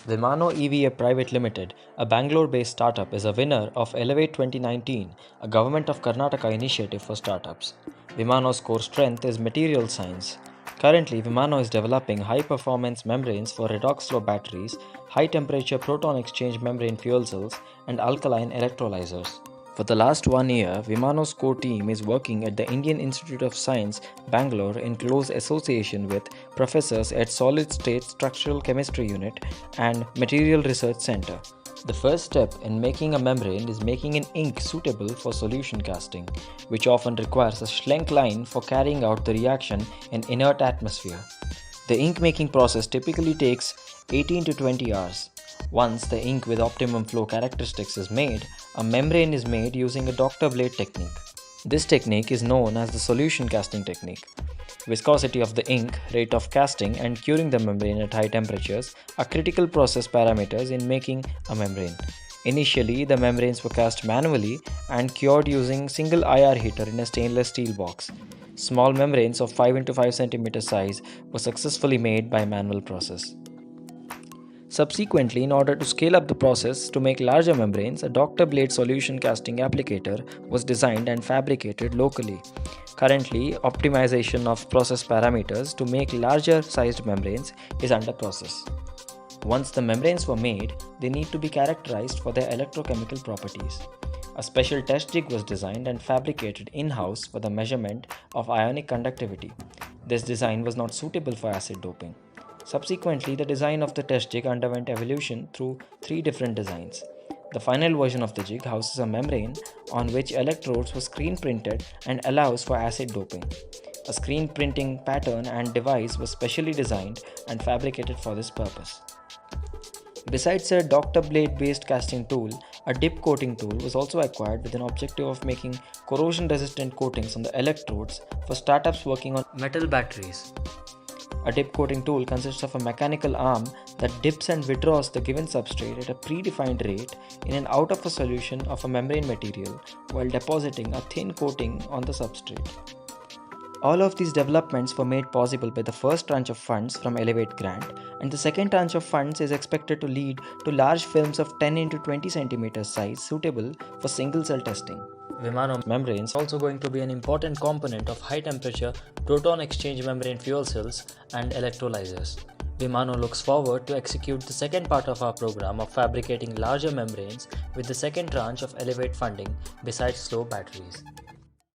Vimano EVA Private Limited, a Bangalore-based startup, is a winner of Elevate 2019, a Government of Karnataka initiative for startups. Vimano's core strength is material science. Currently, Vimano is developing high-performance membranes for redox flow batteries, high-temperature proton exchange membrane fuel cells, and alkaline electrolyzers. For the last 1 year, Vimano's core team is working at the Indian Institute of Science, Bangalore, in close association with professors at Solid State Structural Chemistry Unit and Material Research Center. The first step in making a membrane is making an ink suitable for solution casting, which often requires a Schlenk line for carrying out the reaction in inert atmosphere. The ink making process typically takes 18 to 20 hours. Once the ink with optimum flow characteristics is made, a membrane is made using a doctor blade technique. This technique is known as the solution casting technique. Viscosity of the ink, rate of casting, and curing the membrane at high temperatures are critical process parameters in making a membrane. Initially, the membranes were cast manually and cured using single IR heater in a stainless steel box. Small membranes of 5 x 5 cm size were successfully made by manual process. Subsequently, in order to scale up the process to make larger membranes, a doctor blade solution casting applicator was designed and fabricated locally. Currently, optimization of process parameters to make larger sized membranes is under process. Once the membranes were made, they need to be characterized for their electrochemical properties. A special test jig was designed and fabricated in-house for the measurement of ionic conductivity. This design was not suitable for acid doping. Subsequently, the design of the test jig underwent evolution through 3 different designs. The final version of the jig houses a membrane on which electrodes were screen printed and allows for acid doping. A screen printing pattern and device was specially designed and fabricated for this purpose. Besides a doctor blade based casting tool, a dip coating tool was also acquired with an objective of making corrosion resistant coatings on the electrodes for startups working on metal batteries. A dip coating tool consists of a mechanical arm that dips and withdraws the given substrate at a predefined rate in and out of a solution of a membrane material while depositing a thin coating on the substrate. All of these developments were made possible by the first tranche of funds from Elevate Grant, and the second tranche of funds is expected to lead to large films of 10 x 20 cm size suitable for single cell testing. Vimano membranes are also going to be an important component of high temperature proton exchange membrane fuel cells and electrolyzers. Vimano looks forward to execute the second part of our program of fabricating larger membranes with the second tranche of Elevate funding besides slow batteries.